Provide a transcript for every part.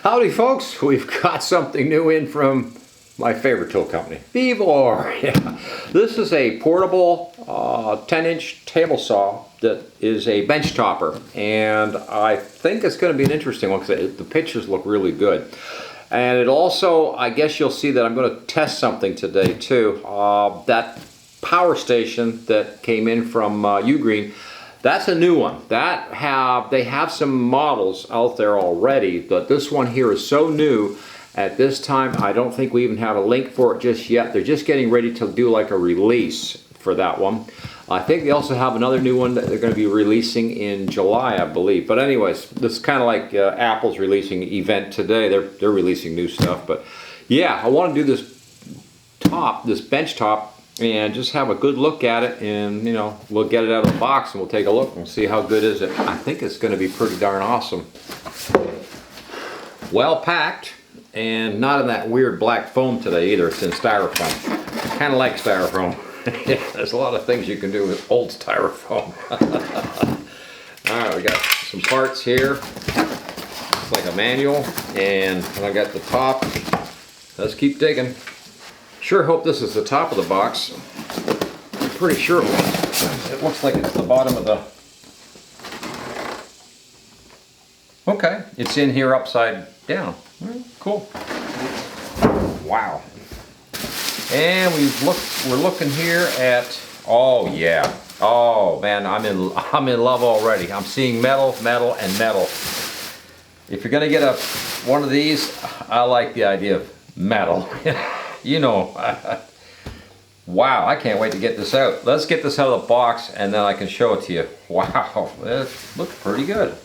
Howdy folks, we've got something new in from my favorite tool company, Vevor. Yeah. This is a portable 10-inch table saw that is a bench topper, and I think it's going to be an interesting one because the pictures look really good. And it also, I guess you'll see that I'm going to test something today too. That power station that came in from Ugreen, that's a new one. They have some models out there already, but this one here is so new. At this time, I don't think we even have a link for it just yet. They're just getting ready to do like a release for that one. I think they also have another new one that they're going to be releasing in July, I believe. But anyways, this is kind of like Apple's releasing event today. They're releasing new stuff. But yeah, I want to do this bench top, and just have a good look at it, and you know, we'll get it out of the box and we'll take a look and see how good is it. I think it's going to be pretty darn awesome. Well packed, and not in that weird black foam today either. It's in styrofoam. I kind of like styrofoam. There's a lot of things you can do with old styrofoam. Alright, we got some parts here. It's like a manual, and I got the top. Let's keep digging. Sure hope this is the top of the box. I'm pretty sure it looks like it's the bottom of the... Okay, it's in here upside down. Cool. Wow. And we're looking here at, oh yeah. Oh man, I'm in love already. I'm seeing metal, metal, and metal. If you're gonna get one of these, I like the idea of metal. You know, wow, I can't wait to get this out. Let's get this out of the box and then I can show it to you. Wow, it looks pretty good.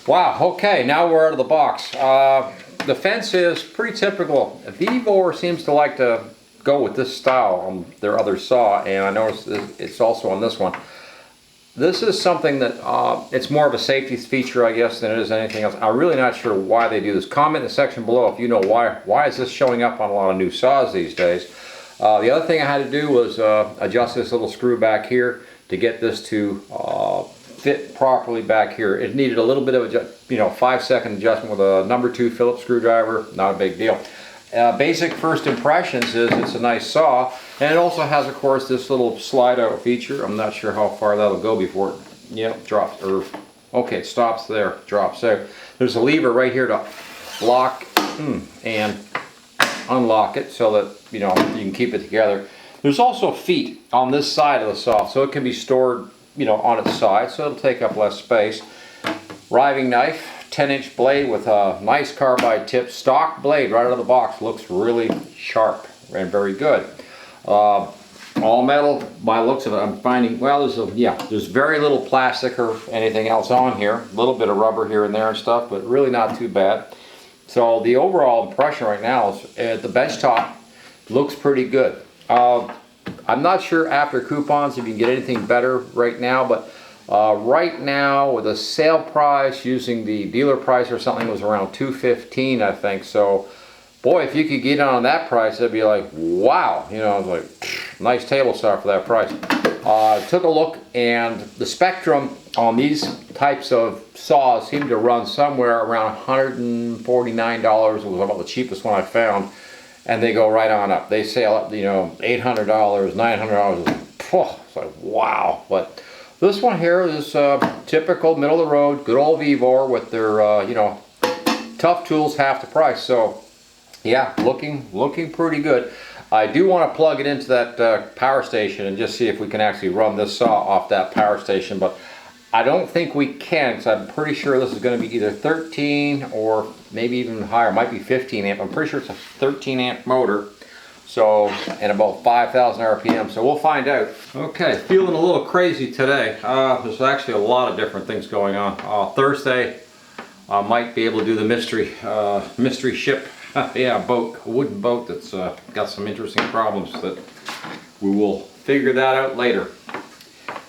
Wow, okay, now we're out of the box. The fence is pretty typical. Vevor seems to like to go with this style on their other saw, and I noticed it's also on this one. This is something that, it's more of a safety feature, I guess, than it is anything else. I'm really not sure why they do this. Comment in the section below if you know why is this showing up on a lot of new saws these days. The other thing I had to do was adjust this little screw back here to get this to fit properly back here. It needed a little bit of a 5-second adjustment with a number 2 Phillips screwdriver. Not a big deal. Basic first impressions is it's a nice saw, and it also has, of course, this little slide out feature. I'm not sure how far that'll go before it drops, or okay, it stops there, drops out. There's a lever right here to lock and unlock it so that you can keep it together. There's also feet on this side of the saw, so it can be stored on its side, so it'll take up less space. Riving knife. 10-inch blade with a nice carbide tip, stock blade right out of the box. Looks really sharp and very good. All metal by the looks of it. I'm finding, well, there's very little plastic or anything else on here. A little bit of rubber here and there and stuff, but really not too bad. So the overall impression right now is the bench top looks pretty good. I'm not sure after coupons if you can get anything better right now, but right now with a sale price using the dealer price or something was around $215, I think. So boy, if you could get on that price, it'd be like wow, it's like nice table saw for that price. Took a look, and the spectrum on these types of saws seemed to run somewhere around $149. It was about the cheapest one I found, and they go right on up. They sell up $800, $900. It's like wow. But this one here is typical middle of the road, good old Vevor with their tough tools half the price. So yeah, looking pretty good. I do want to plug it into that power station and just see if we can actually run this saw off that power station, but I don't think we can, because I'm pretty sure this is going to be either 13 or maybe even higher. It might be 15 amp. I'm pretty sure it's a 13 amp motor. So, and about 5,000 RPM, so we'll find out. Okay, feeling a little crazy today. There's actually a lot of different things going on. Thursday, I might be able to do the mystery ship, boat, a wooden boat that's got some interesting problems that we will figure that out later.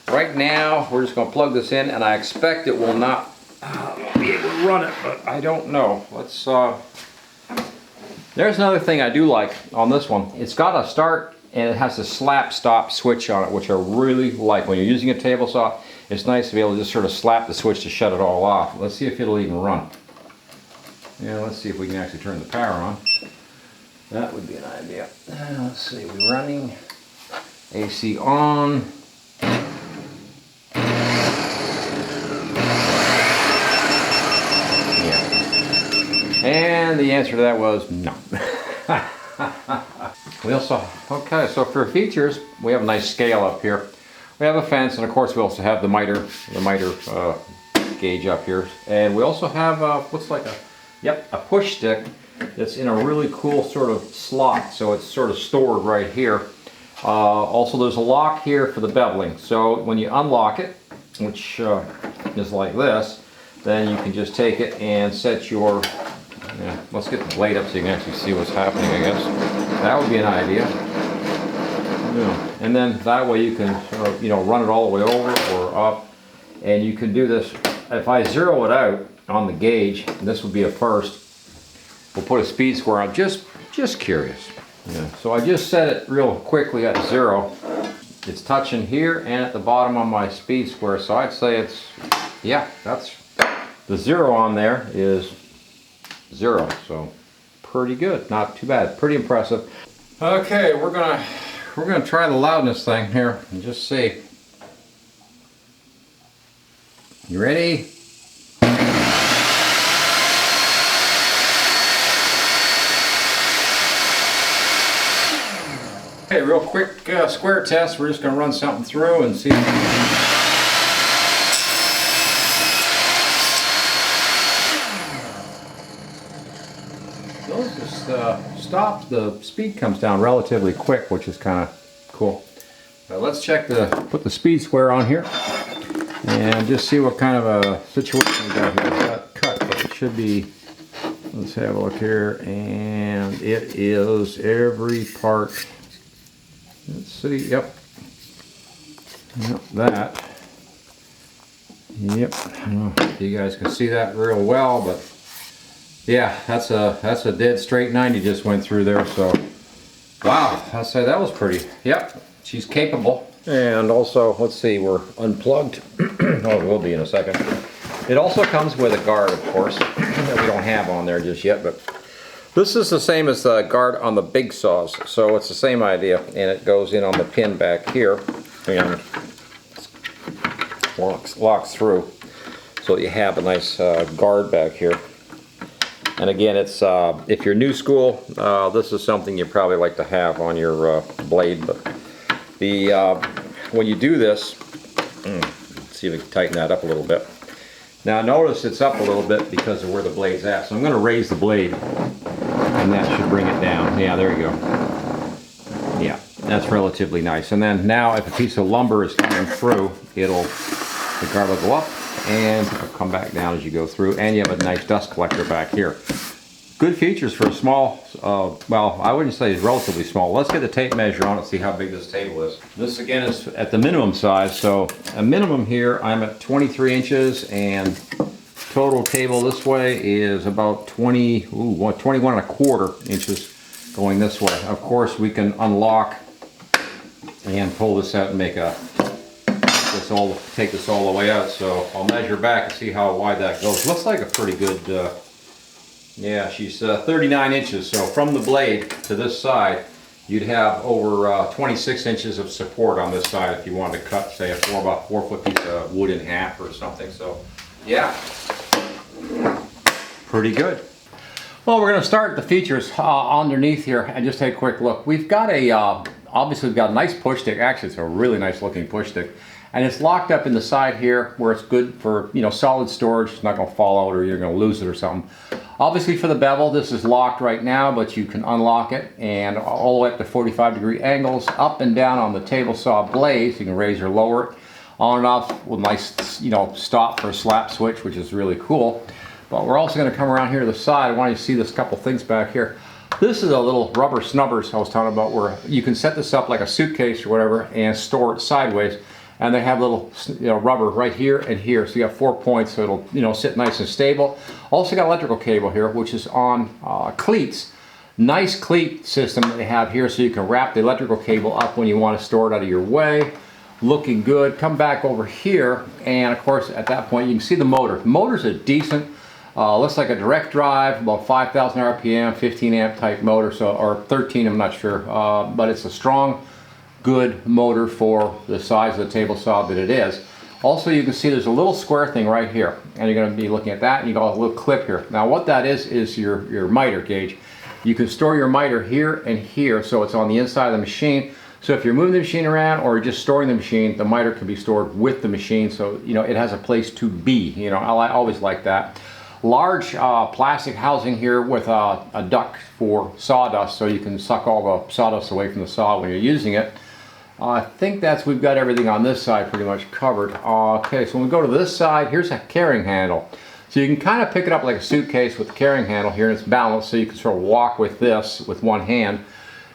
Right now, we're just going to plug this in, and I expect it will not be able to run it, but I don't know. Let's There's another thing I do like on this one. It's got a start and it has a slap stop switch on it, which I really like. When you're using a table saw, it's nice to be able to just sort of slap the switch to shut it all off. Let's see if it'll even run. Yeah, let's see if we can actually turn the power on. That would be an idea. Let's see, we're running AC on. Yeah. And the answer to that was no. We also, okay, so for features, we have a nice scale up here. We have a fence, and of course we also have the miter gauge up here. And we also have what's like a push stick that's in a really cool sort of slot, so it's sort of stored right here. Also there's a lock here for the beveling, so when you unlock it, which is like this, then you can just take it and set your, let's get the blade up so you can actually see what's happening, I guess. That would be an idea. And then that way you can run it all the way over or up, and you can do this. If I zero it out on the gauge, this would be a first. We'll put a speed square on, just curious. Yeah. So I just set it real quickly at 0. It's touching here and at the bottom on my speed square, so I'd say it's, yeah, that's, the 0 on there is 0, so pretty good, not too bad, pretty impressive. Okay, we're gonna try the loudness thing here and just see. You ready? Okay, real quick square test. We're just going to run something through and see. Those just stop. The speed comes down relatively quick, which is kind of cool. Let's check put the speed square on here and just see what kind of a situation we got here. It's got cut, but it should be. Let's have a look here, and it is every part. Let's see, yep, that, yep, I don't know if you guys can see that real well, but yeah, that's a dead straight 90 just went through there, so wow, I'd say that was pretty, yep, she's capable. And also, let's see, we're unplugged. Oh, it will be in a second. It also comes with a guard, of course, that we don't have on there just yet, but this is the same as the guard on the big saws, so it's the same idea, and it goes in on the pin back here and locks through, so you have a nice guard back here. And again, it's if you're new school, this is something you probably like to have on your blade. But the when you do this, let's see if we can tighten that up a little bit. Now notice it's up a little bit because of where the blade's at, so I'm going to raise the blade. And that should bring it down. Yeah, there you go. Yeah, that's relatively nice. And then now if a piece of lumber is coming through, the guard will go up and it'll come back down as you go through. And you have a nice dust collector back here. Good features for a small, well, I wouldn't say it's relatively small. Let's get the tape measure on it and see how big this table is. This again is at the minimum size. So a minimum here, I'm at 23 inches, and total table this way is about 21 and a quarter inches going this way. Of course, we can unlock and pull this out and take this all the way out. So I'll measure back and see how wide that goes. Looks like a pretty good, yeah, she's 39 inches. So from the blade to this side, you'd have over 26 inches of support on this side if you wanted to cut, say, about 4 foot piece of wood in half or something. So yeah, pretty good. Well, we're going to start the features underneath here and just take a quick look. We've got obviously we've got a nice push stick. Actually, it's a really nice looking push stick. And it's locked up in the side here where it's good for, solid storage. It's not going to fall out or you're going to lose it or something. Obviously for the bevel, this is locked right now, but you can unlock it, and all the way up to 45-degree angles, up and down on the table saw blades. You can raise or lower it. On and off with a nice, stop for a slap switch, which is really cool. But we're also going to come around here to the side. I want you to see this couple things back here. This is a little rubber snubbers I was talking about, where you can set this up like a suitcase or whatever and store it sideways. And they have little rubber right here and here, so you have 4 points, so it'll sit nice and stable. Also got electrical cable here, which is on cleats. Nice cleat system that they have here, so you can wrap the electrical cable up when you want to store it out of your way. Looking good. Come back over here, and of course at that point you can see the motor. The motor's a decent Looks like a direct drive, about 5,000 RPM, 15 amp type motor, so, or 13, I'm not sure, but it's a strong, good motor for the size of the table saw that it is. Also, you can see there's a little square thing right here, and you're going to be looking at that, and you got a little clip here. Now what that is your miter gauge. You can store your miter here and here, so it's on the inside of the machine. So if you're moving the machine around or just storing the machine, the miter can be stored with the machine, so you know it has a place to be. You know, I always like that. Large plastic housing here with a duct for sawdust, so you can suck all the sawdust away from the saw when you're using it. I think we've got everything on this side pretty much covered. Okay, so when we go to this side, here's a carrying handle. So you can kind of pick it up like a suitcase with the carrying handle here, and it's balanced, so you can sort of walk with this with one hand.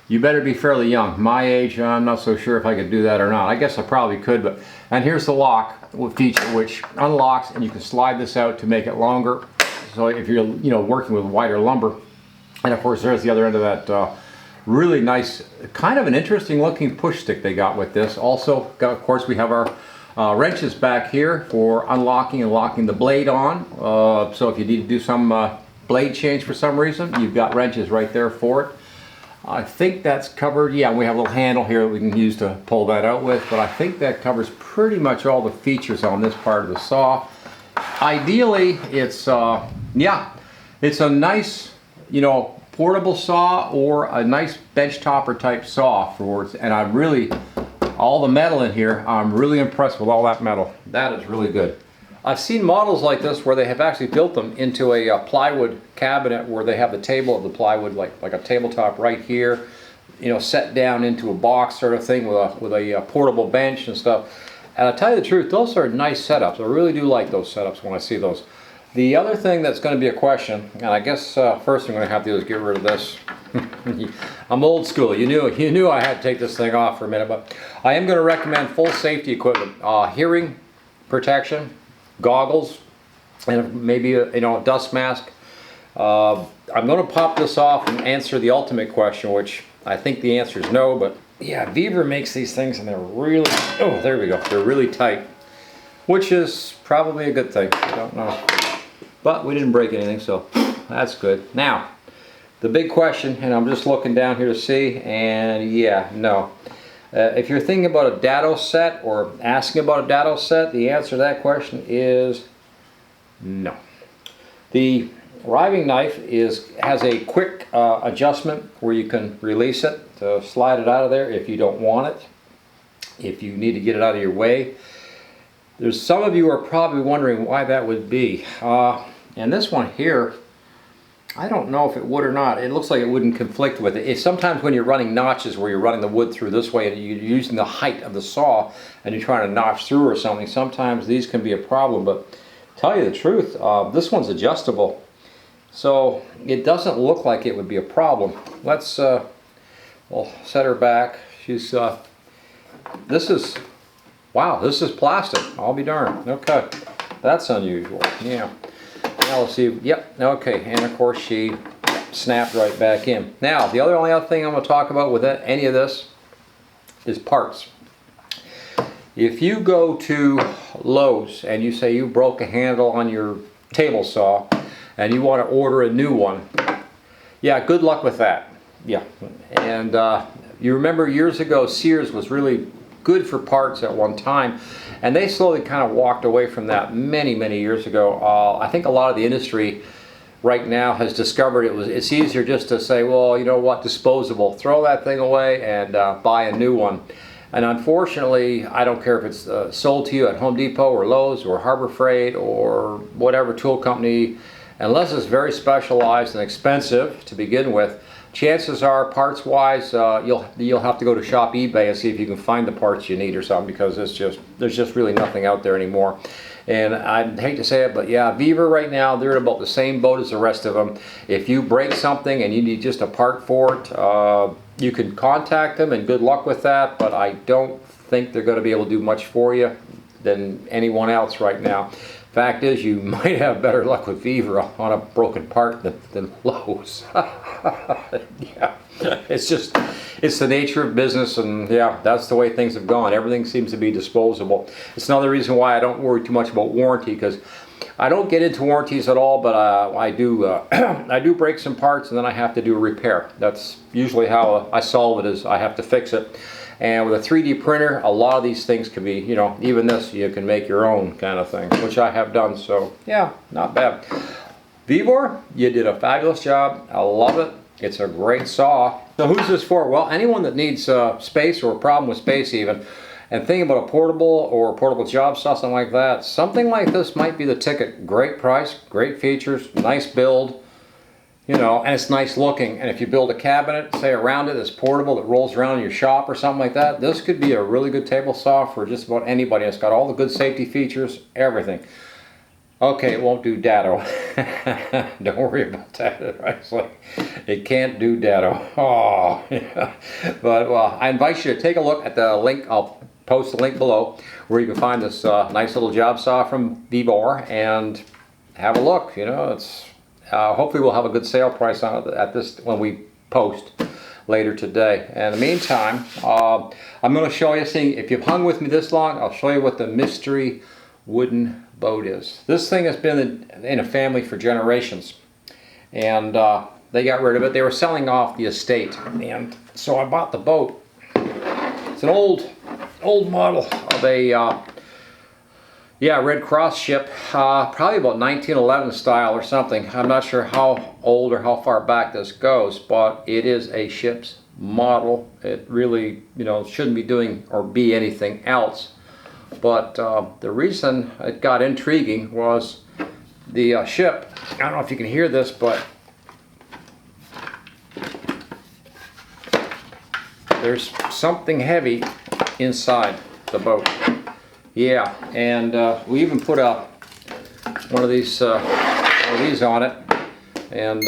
You better be fairly young. My age, I'm not so sure if I could do that or not. I guess I probably could, but, and here's the lock feature, which unlocks, and you can slide this out to make it longer. So if you're, you know, working with wider lumber. And of course, there's the other end of that really nice, kind of an interesting looking push stick they got with this. Also, of course, we have our wrenches back here for unlocking and locking the blade on. So if you need to do some blade change for some reason, you've got wrenches right there for it. I think that's covered. Yeah, we have a little handle here that we can use to pull that out with, but I think that covers pretty much all the features on this part of the saw. Ideally, it's yeah, it's a nice, you know, portable saw or a nice bench topper type saw for it. And I really, all the metal in here, I'm really impressed with all that metal. That is really good. I've seen models like this where they have actually built them into a plywood cabinet where they have the table of the plywood like a tabletop right here, you know, set down into a box sort of thing with a portable bench and stuff. And I tell you the truth, those are nice setups. I really do like those setups when I see those. The other thing that's going to be a question, and I guess first I'm going to have to do is get rid of this. I'm old school. You knew I had to take this thing off for a minute, but I am going to recommend full safety equipment, hearing protection, goggles, and maybe a dust mask. I'm going to pop this off and answer the ultimate question, which I think the answer is no, but yeah, Vevor makes these things and they're really, oh, there we go, they're really tight, which is probably a good thing. I don't know, but we didn't break anything, so that's good. Now, the big question, and I'm just looking down here to see, and yeah, no. If you're thinking about a dado set or asking about a dado set, the answer to that question is no. The riving knife has a quick adjustment where you can release it to slide it out of there if you don't want it, if you need to get it out of your way. There's some of you are probably wondering why that would be. And this one here, I don't know if it would or not. It looks like it wouldn't conflict with it. Sometimes when you're running notches where you're running the wood through this way and you're using the height of the saw and you're trying to notch through or something, sometimes these can be a problem. But to tell you the truth, this one's adjustable. So it doesn't look like it would be a problem. Let's we'll set her back. She's this is, wow, this is plastic. I'll be darned. Okay, that's unusual. Yeah. Now let's see. Yep. Okay. And of course she snapped right back in. Now the only other thing I'm going to talk about with any of this is parts. If you go to Lowe's and you say you broke a handle on your table saw and you want to order a new one, yeah, good luck with that. Yeah. And you remember years ago Sears was really good for parts at one time, and they slowly kind of walked away from that many years ago. I think a lot of the industry right now has discovered it's easier just to say, well, you know what, disposable, throw that thing away and buy a new one. And unfortunately, I don't care if it's sold to you at Home Depot or Lowe's or Harbor Freight or whatever tool company, unless it's very specialized and expensive to begin with, chances are, parts-wise, you'll have to go to Shop eBay and see if you can find the parts you need or something, because there's just really nothing out there anymore. And I hate to say it, but yeah, Vevor right now, they're in about the same boat as the rest of them. If you break something and you need just a part for it, you can contact them, and good luck with that. But I don't think they're going to be able to do much for you than anyone else right now. Fact is, you might have better luck with Vevor on a broken part than Lowe's. Yeah, it's the nature of business, and yeah, that's the way things have gone. Everything seems to be disposable. It's another reason why I don't worry too much about warranty, because I don't get into warranties at all, but I do I do break some parts and then I have to do a repair. That's usually how I solve it, is I have to fix it. And with a 3D printer, a lot of these things can be, you know, even this you can make your own kind of thing, which I have done. So yeah, not bad. Vevor, you did a fabulous job. I love it. It's a great saw. So who's this for? Well, anyone that needs space or a problem with space even, and thinking about a portable or a portable job saw, something like that, something like this might be the ticket. Great price, great features, nice build, you know, and it's nice looking. And if you build a cabinet, say around it, that's portable, that rolls around in your shop or something like that, this could be a really good table saw for just about anybody. It's got all the good safety features, everything. Okay, it won't do dado. Don't worry about that. It's like, it can't do dado. Oh, yeah. But well, I invite you to take a look at the link. I'll post the link below where you can find this nice little job saw from Vevor and have a look. You know, it's hopefully we'll have a good sale price on it at this when we post later today. And in the meantime, I'm going to show you. See, if you've hung with me this long, I'll show you what the mystery wooden boat is. This thing has been in a family for generations, and they got rid of it. They were selling off the estate, and so I bought the boat. It's an old model of a Red Cross ship, probably about 1911 style or something. I'm not sure how old or how far back this goes, but it is a ship's model. It really, you know, shouldn't be doing or be anything else. But the reason it got intriguing was the ship. I don't know if you can hear this, but there's something heavy inside the boat. Yeah, and we even put one of these on it, and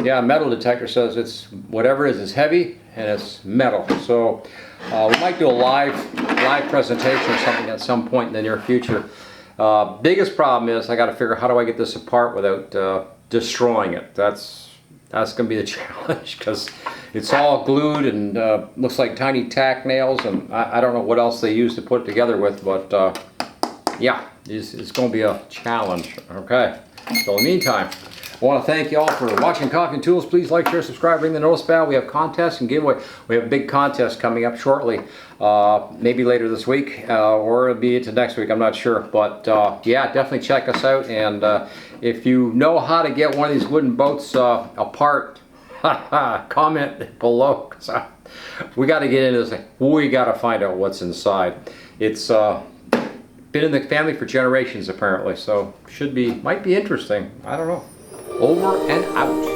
yeah, metal detector says it's whatever it is heavy and it's metal. So we might do a live presentation or something at some point in the near future. Biggest problem is I got to figure out how do I get this apart without destroying it. That's going to be the challenge, because it's all glued and looks like tiny tack nails, and I don't know what else they use to put it together with, but yeah, it's going to be a challenge. Okay, so in the meantime, I want to thank you all for watching Coffee and Tools. Please like, share, subscribe, ring the notice bell. We have contests and giveaway. We have a big contest coming up shortly, maybe later this week, or it'll be into next week. I'm not sure, but yeah, definitely check us out. And if you know how to get one of these wooden boats apart, comment below. We got to get into this. We got to find out what's inside. It's been in the family for generations apparently, so might be interesting. I don't know. Over and out.